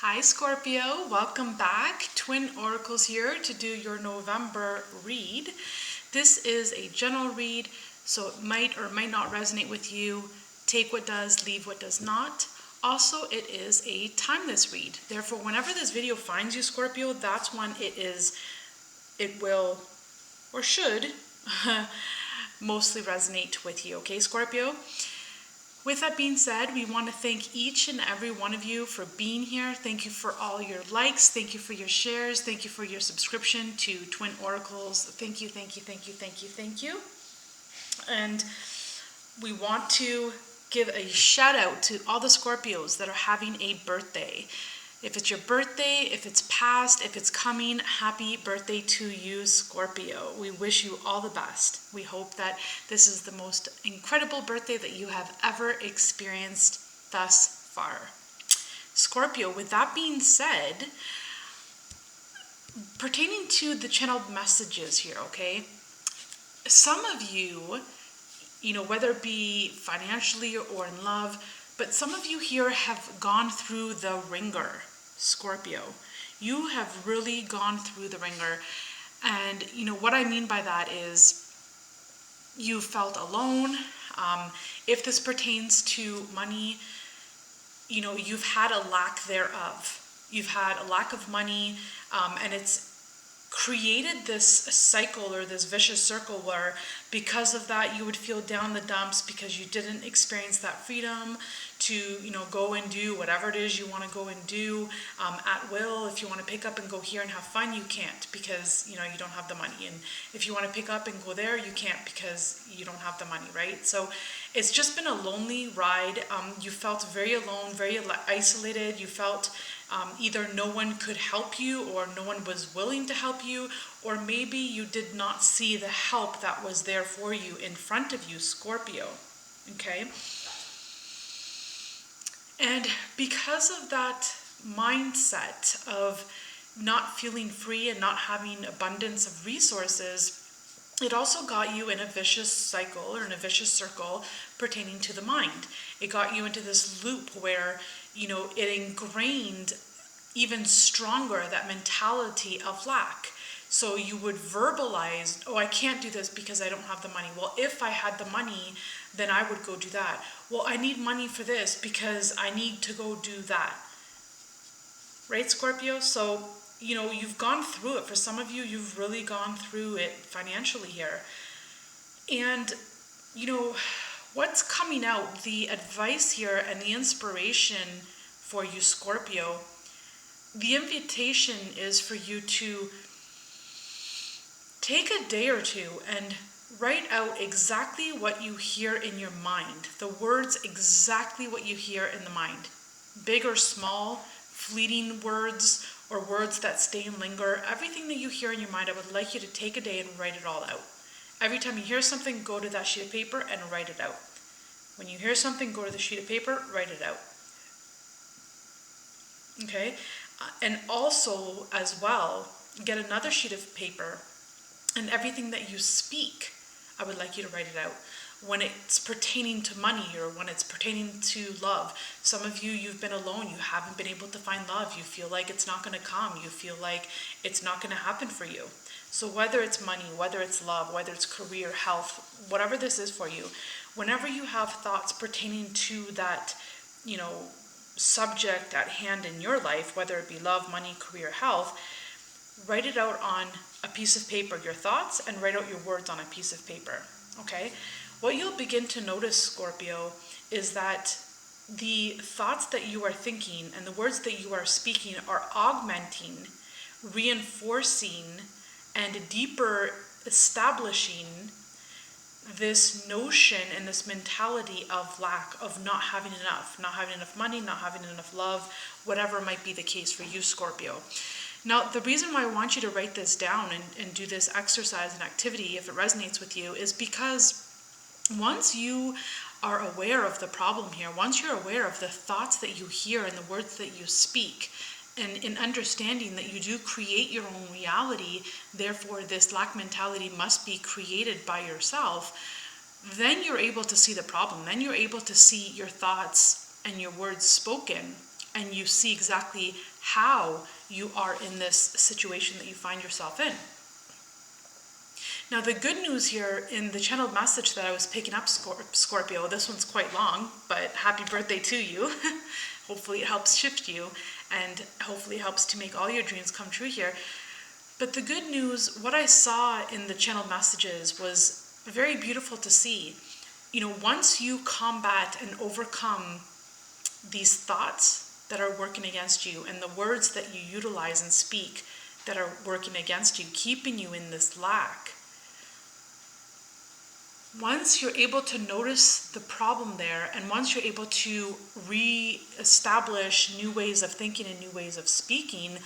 Hi Scorpio, welcome back. Twin Oracles here to do your November read. This is a general read, so it might or might not resonate with you. Take what does, leave what does not. Also, it is a timeless read. Therefore, whenever this video finds you, Scorpio, that's when it will or should mostly resonate with you, okay, Scorpio? With that being said, we want to thank each and every one of you for being here. Thank you for all your likes. Thank you for your shares. Thank you for your subscription to Twin Oracles. Thank you, thank you, thank you, thank you, thank you. And we want to give a shout out to all the Scorpios that are having a birthday. If it's your birthday, if it's past, if it's coming, happy birthday to you, Scorpio. We wish you all the best. We hope that this is the most incredible birthday that you have ever experienced thus far. Scorpio, with that being said, pertaining to the channeled messages here, okay? Some of you, whether it be financially or in love, but some of you here have gone through the ringer, Scorpio. You have really gone through the ringer. And what I mean by that is you felt alone. If this pertains to money, you've had a lack thereof. You've had a lack of money, and it's created this cycle or this vicious circle where because of that you would feel down the dumps because you didn't experience that freedom to go and do whatever it is you want to go and do at will. If you want to pick up and go here and have fun, you can't because you don't have the money, and if you want to pick up and go there, you can't because you don't have the money, right? So it's just been a lonely ride. You felt very alone, very isolated. You felt either no one could help you or no one was willing to help you, or maybe you did not see the help that was there for you in front of you, Scorpio, okay? And because of that mindset of not feeling free and not having abundance of resources, it also got you in a vicious cycle or in a vicious circle pertaining to the mind. It got you into this loop where it ingrained even stronger that mentality of lack. So you would verbalize, oh, I can't do this because I don't have the money. Well, if I had the money, then I would go do that. Well, I need money for this because I need to go do that. Right, Scorpio? So, you've gone through it. For some of you, you've really gone through it financially here. And, what's coming out, the advice here and the inspiration for you, Scorpio, the invitation is for you to take a day or two and write out exactly what you hear in your mind. The words exactly what you hear in the mind. Big or small, fleeting words, or words that stay and linger. Everything that you hear in your mind, I would like you to take a day and write it all out. Every time you hear something, go to that sheet of paper and write it out. When you hear something, go to the sheet of paper, write it out. Okay? And also, as well, get another sheet of paper, and everything that you speak, I would like you to write it out. When it's pertaining to money or when it's pertaining to love. Some of you, you've been alone. You haven't been able to find love. You feel like it's not going to come. You feel like it's not going to happen for you. So whether it's money, whether it's love, whether it's career, health, whatever this is for you, whenever you have thoughts pertaining to that, subject at hand in your life, whether it be love, money, career, health, write it out on a piece of paper, your thoughts, and write out your words on a piece of paper, okay? What you'll begin to notice, Scorpio, is that the thoughts that you are thinking and the words that you are speaking are augmenting, reinforcing, and deeper establishing this notion and this mentality of lack, of not having enough money, not having enough love, whatever might be the case for you, Scorpio. Now, the reason why I want you to write this down and do this exercise and activity, if it resonates with you, is because once you are aware of the problem here, once you're aware of the thoughts that you hear and the words that you speak, and in understanding that you do create your own reality, therefore this lack mentality must be created by yourself, then you're able to see the problem. Then you're able to see your thoughts and your words spoken and you see exactly how you are in this situation that you find yourself in. Now, the good news here in the channeled message that I was picking up, Scorpio, this one's quite long, but happy birthday to you. Hopefully it helps shift you, and hopefully it helps to make all your dreams come true here. But the good news, what I saw in the channeled messages was very beautiful to see. You know, once you combat and overcome these thoughts that are working against you and the words that you utilize and speak that are working against you, keeping you in this lack, once you're able to notice the problem there, and once you're able to re-establish new ways of thinking and new ways of speaking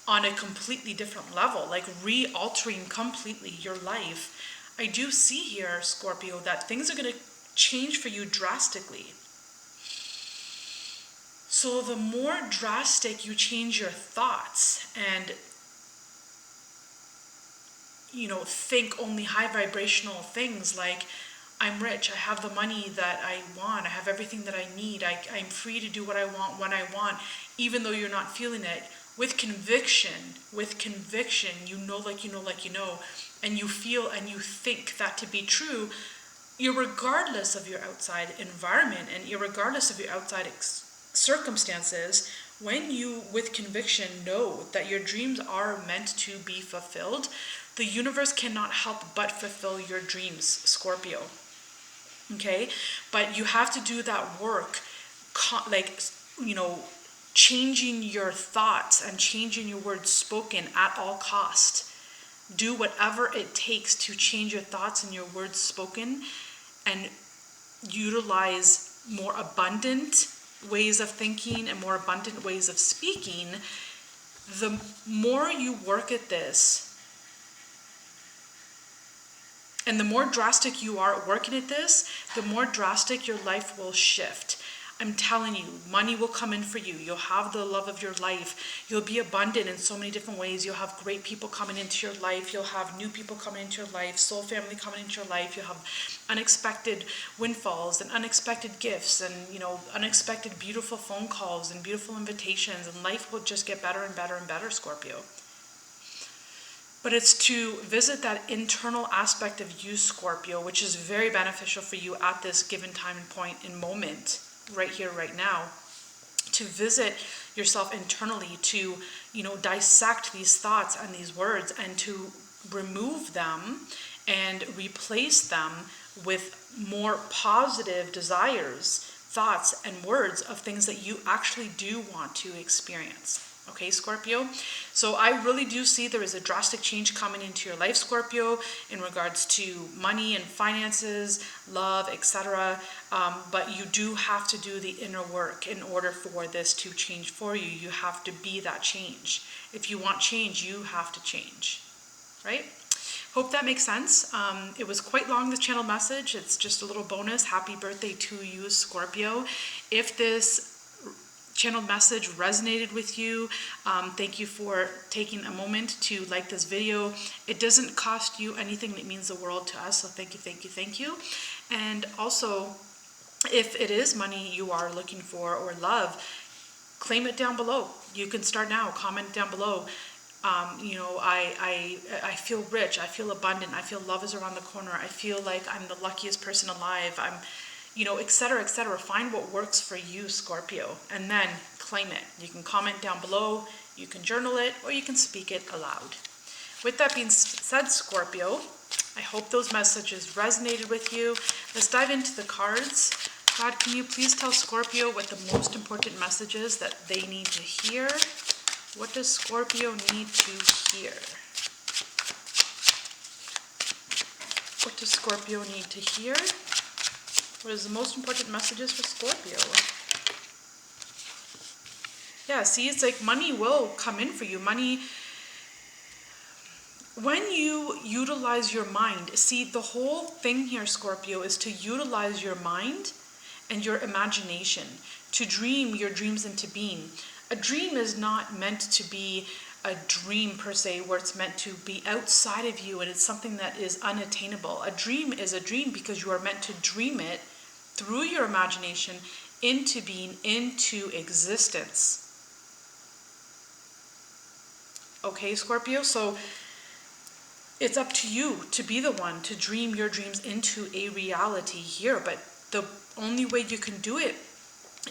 on a completely different level, like re-altering completely your life, I do see here, Scorpio, that things are going to change for you drastically. So the more drastic you change your thoughts and think only high vibrational things like, I'm rich, I have the money that I want, I have everything that I need, I'm free to do what I want when I want, even though you're not feeling it. With conviction, you know, and you feel and you think that to be true, irregardless of your outside environment and irregardless of your outside circumstances, when you, with conviction, know that your dreams are meant to be fulfilled, the universe cannot help but fulfill your dreams, Scorpio. Okay? But you have to do that work, changing your thoughts and changing your words spoken at all cost. Do whatever it takes to change your thoughts and your words spoken and utilize more abundant ways of thinking and more abundant ways of speaking. The more you work at this, and the more drastic you are at working at this, the more drastic your life will shift. I'm telling you, money will come in for you. You'll have the love of your life. You'll be abundant in so many different ways. You'll have great people coming into your life. You'll have new people coming into your life, soul family coming into your life. You'll have unexpected windfalls and unexpected gifts and, unexpected beautiful phone calls and beautiful invitations. And life will just get better and better and better, Scorpio. But it's to visit that internal aspect of you, Scorpio, which is very beneficial for you at this given time and point and moment, right here, right now, to visit yourself internally, to, dissect these thoughts and these words and to remove them and replace them with more positive desires, thoughts, and words of things that you actually do want to experience. Okay, Scorpio? So I really do see there is a drastic change coming into your life, Scorpio, in regards to money and finances, love, etc. But you do have to do the inner work in order for this to change for you. You have to be that change. If you want change, you have to change, right? Hope that makes sense. It was quite long, the channel message. It's just a little bonus. Happy birthday to you, Scorpio. If this channeled message resonated with you, thank you for taking a moment to like this video. It doesn't cost you anything. It means the world to us. So thank you. And also, if it is money you are looking for or love, claim it down below. You can start now. Comment down below. I feel rich. I feel abundant. I feel love is around the corner. I feel like I'm the luckiest person alive. I'm etc., etc. Find what works for you, Scorpio, and then claim it. You can comment down below, you can journal it, or you can speak it aloud. With that being said, Scorpio, I hope those messages resonated with you. Let's dive into the cards. God, can you please tell Scorpio what the most important message is that they need to hear? What does Scorpio need to hear? What does Scorpio need to hear? What is the most important messages for Scorpio? Yeah, see, it's like money will come in for you. Money, when you utilize your mind, see, the whole thing here, Scorpio, is to utilize your mind and your imagination to dream your dreams into being. A dream is not meant to be a dream per se, where it's meant to be outside of you and it's something that is unattainable. A dream is a dream because you are meant to dream it through your imagination into being, into existence. Okay, Scorpio, so it's up to you to be the one to dream your dreams into a reality here, but the only way you can do it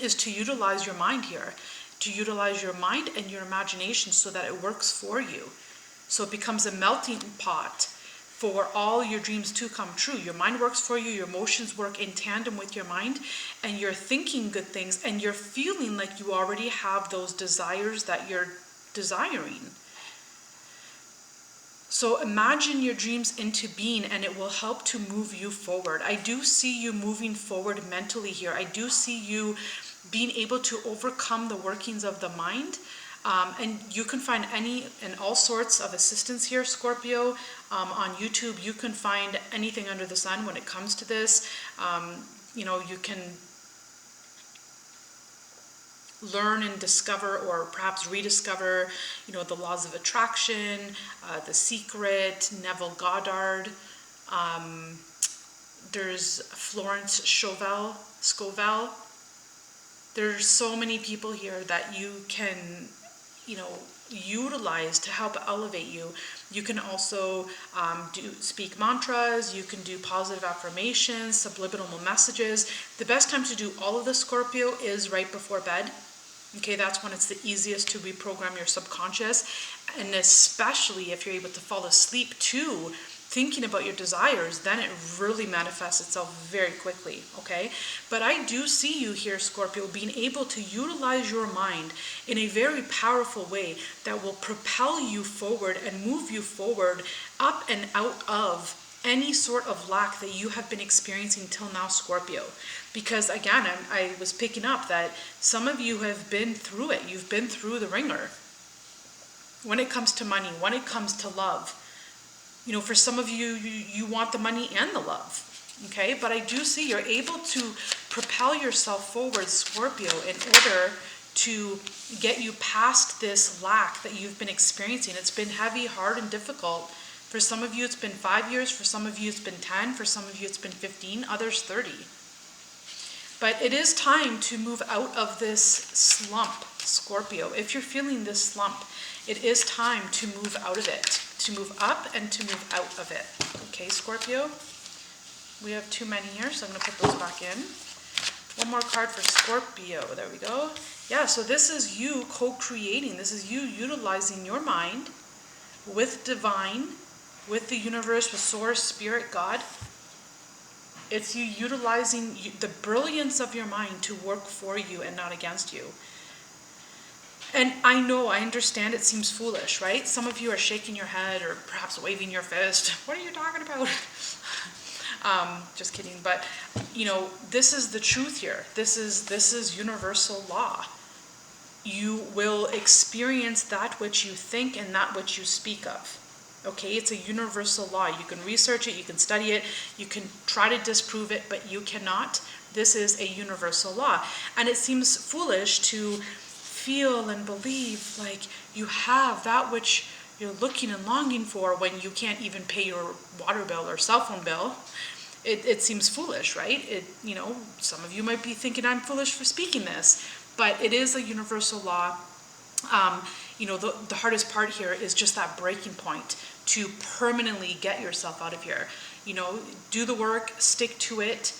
is to utilize your mind here, to utilize your mind and your imagination so that it works for you. So it becomes a melting pot for all your dreams to come true. Your mind works for you, your emotions work in tandem with your mind, and you're thinking good things, and you're feeling like you already have those desires that you're desiring. So imagine your dreams into being, and it will help to move you forward. I do see you moving forward mentally here. I do see you being able to overcome the workings of the mind. And you can find any and all sorts of assistance here, Scorpio. On YouTube, you can find anything under the sun when it comes to this. You can learn and discover, or perhaps rediscover, the laws of attraction, The Secret, Neville Goddard. There's Florence Scovel. There's so many people here that you can, utilize to help elevate you. You can also speak mantras. You can do positive affirmations, subliminal messages. The best time to do all of this, Scorpio, is right before bed. Okay, that's when it's the easiest to reprogram your subconscious, and especially if you're able to fall asleep too, thinking about your desires, then it really manifests itself very quickly, okay? But I do see you here, Scorpio, being able to utilize your mind in a very powerful way that will propel you forward and move you forward up and out of any sort of lack that you have been experiencing till now, Scorpio. Because again, I was picking up that some of you have been through it. You've been through the ringer. When it comes to money, when it comes to love, for some of you, you want the money and the love, okay? But I do see you're able to propel yourself forward, Scorpio, in order to get you past this lack that you've been experiencing. It's been heavy, hard, and difficult. For some of you, it's been 5 years. For some of you, it's been 10. For some of you, it's been 15. Others, 30. But it is time to move out of this slump, Scorpio. If you're feeling this slump, it is time to move out of it, to move up and to move out of it. Okay, Scorpio? We have too many here, so I'm going to put those back in. One more card for Scorpio. There we go. Yeah, so this is you co-creating. This is you utilizing your mind with divine, with the universe, with source, spirit, God. It's you utilizing the brilliance of your mind to work for you and not against you. And I understand it seems foolish, right? Some of you are shaking your head or perhaps waving your fist. What are you talking about? Just kidding. But, this is the truth here. This is universal law. You will experience that which you think and that which you speak of. Okay, it's a universal law. You can research it, you can study it, you can try to disprove it, but you cannot. This is a universal law. And it seems foolish to feel and believe like you have that which you're looking and longing for when you can't even pay your water bill or cell phone bill. It seems foolish, right? Some of you might be thinking I'm foolish for speaking this, but it is a universal law. The hardest part here is just that breaking point to permanently get yourself out of here. Do the work, stick to it.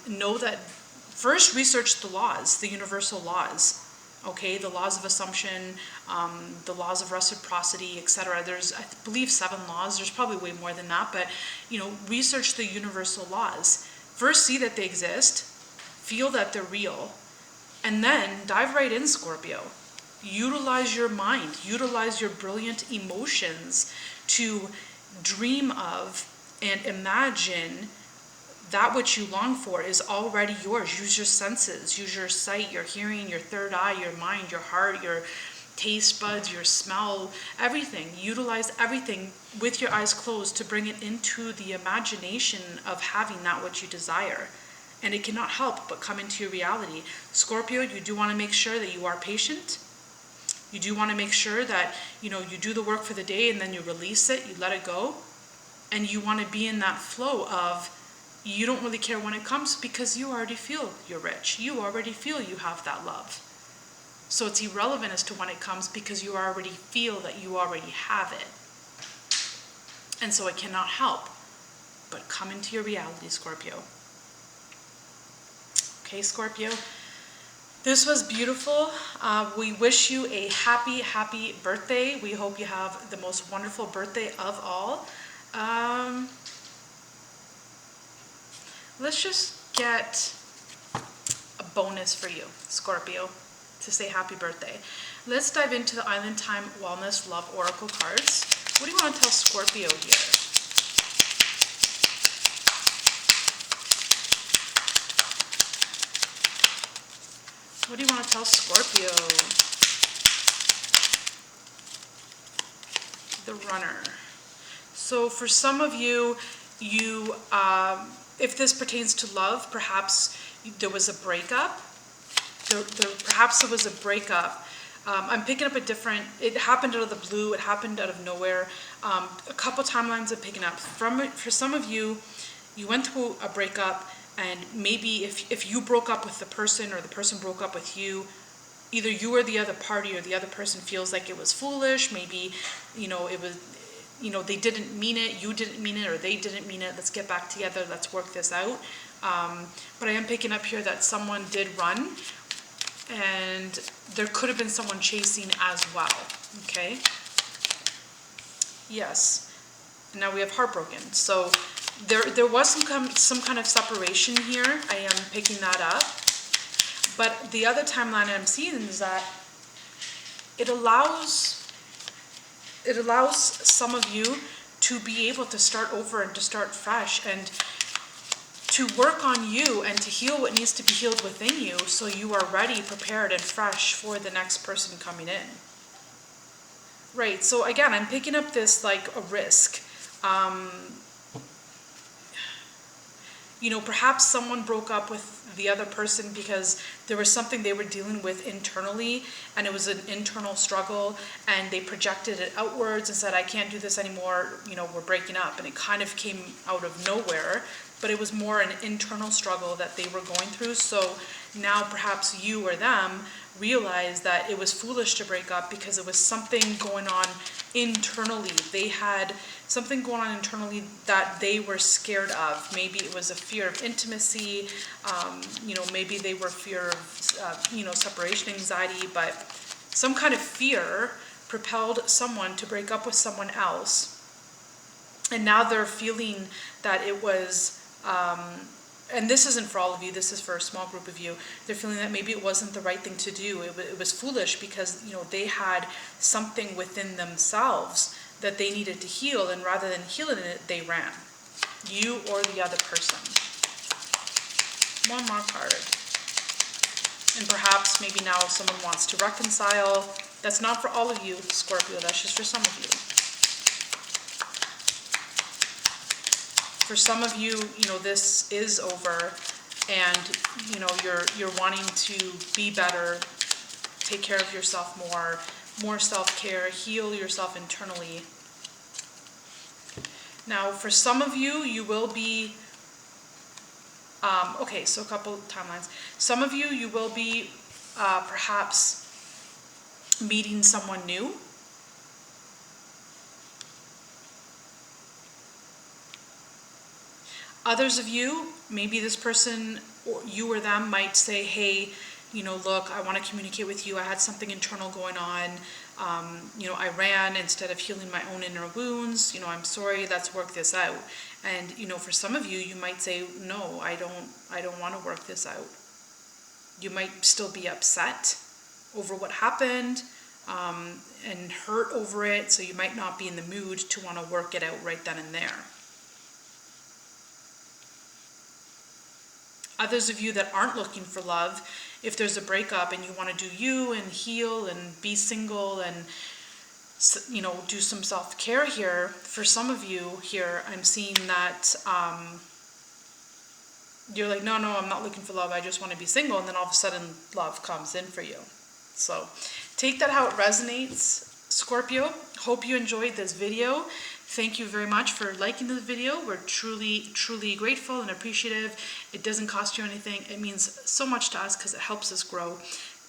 Know that first research the laws, the universal laws. Okay, the laws of assumption, the laws of reciprocity, etc. There's, I believe, 7 laws. There's probably way more than that, but research the universal laws. First, see that they exist, feel that they're real, and then dive right in, Scorpio. Utilize your mind, utilize your brilliant emotions to dream of and imagine that which you long for is already yours. Use your senses, use your sight, your hearing, your third eye, your mind, your heart, your taste buds, your smell, everything. Utilize everything with your eyes closed to bring it into the imagination of having that which you desire. And it cannot help but come into your reality. Scorpio, you do want to make sure that you are patient. You do want to make sure that, you do the work for the day and then you release it, you let it go. And you want to be in that flow of You don't really care when it comes because you already feel you're rich. You already feel you have that love. So it's irrelevant as to when it comes because you already feel that you already have it. And so it cannot help but come into your reality, Scorpio. Okay, Scorpio. This was beautiful. We wish you a happy, happy birthday. We hope you have the most wonderful birthday of all. Let's just get a bonus for you, Scorpio, to say happy birthday. Let's dive into the Island Time Wellness Love Oracle cards. What do you want to tell Scorpio here? What do you want to tell Scorpio? The Runner. So for some of you, if this pertains to love, perhaps there was a breakup. Perhaps there was a breakup. I'm picking up it happened out of the blue, it happened out of nowhere. A couple timelines I'm picking up. For some of you, you went through a breakup, and maybe if you broke up with the person or the person broke up with you, either you or the other party or the other person feels like it was foolish. Maybe, it was, they didn't mean it, you didn't mean it, or they didn't mean it. Let's get back together, let's work this out. But I am picking up here that someone did run, and there could have been someone chasing as well, okay? Yes. Now we have heartbroken. So there was some kind of separation here. I am picking that up. But the other timeline I'm seeing is that it allows some of you to be able to start over and to start fresh and to work on you and to heal what needs to be healed within you so you are ready, prepared, and fresh for the next person coming in. Right, so again, I'm picking up this like a risk. Perhaps someone broke up with the other person because there was something they were dealing with internally, and it was an internal struggle, and they projected it outwards and said, I can't do this anymore, we're breaking up. And it kind of came out of nowhere, but it was more an internal struggle that they were going through. So now perhaps you or them realize that it was foolish to break up because it was something going on internally. They had something going on internally that they were scared of. Maybe it was a fear of intimacy, maybe they were fear of, separation anxiety, but some kind of fear propelled someone to break up with someone else. And now they're feeling that it was, and this isn't for all of you, this is for a small group of you, they're feeling that maybe it wasn't the right thing to do. It was foolish because, they had something within themselves that they needed to heal, and rather than healing it, they ran. You or the other person. One more card. And perhaps maybe now someone wants to reconcile. That's not for all of you, Scorpio, that's just for some of you. For some of you, this is over, and you're wanting to be better, take care of yourself more self-care, heal yourself internally. Now, for some of you, you will be, so a couple timelines. Some of you, you will be perhaps meeting someone new. Others of you, maybe this person, or you or them, might say, hey, look, I want to communicate with you. I had something internal going on. I ran instead of healing my own inner wounds. I'm sorry, let's work this out. And, for some of you, you might say, no, I don't want to work this out. You might still be upset over what happened, and hurt over it. So you might not be in the mood to want to work it out right then and there. Others of you that aren't looking for love, if there's a breakup and you want to do you and heal and be single and, do some self-care here, for some of you here, I'm seeing that you're like, no, I'm not looking for love, I just want to be single, and then all of a sudden love comes in for you. So take that how it resonates, Scorpio. Hope you enjoyed this video. Thank you very much for liking the video. We're truly, truly grateful and appreciative. It doesn't cost you anything. It means so much to us because it helps us grow.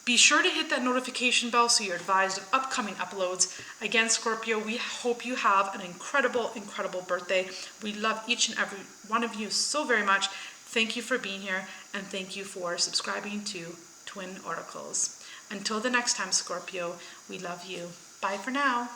Be sure to hit that notification bell so you're advised of upcoming uploads. Again, Scorpio, we hope you have an incredible, incredible birthday. We love each and every one of you so very much. Thank you for being here, and thank you for subscribing to Twin Oracles. Until the next time, Scorpio, we love you. Bye for now.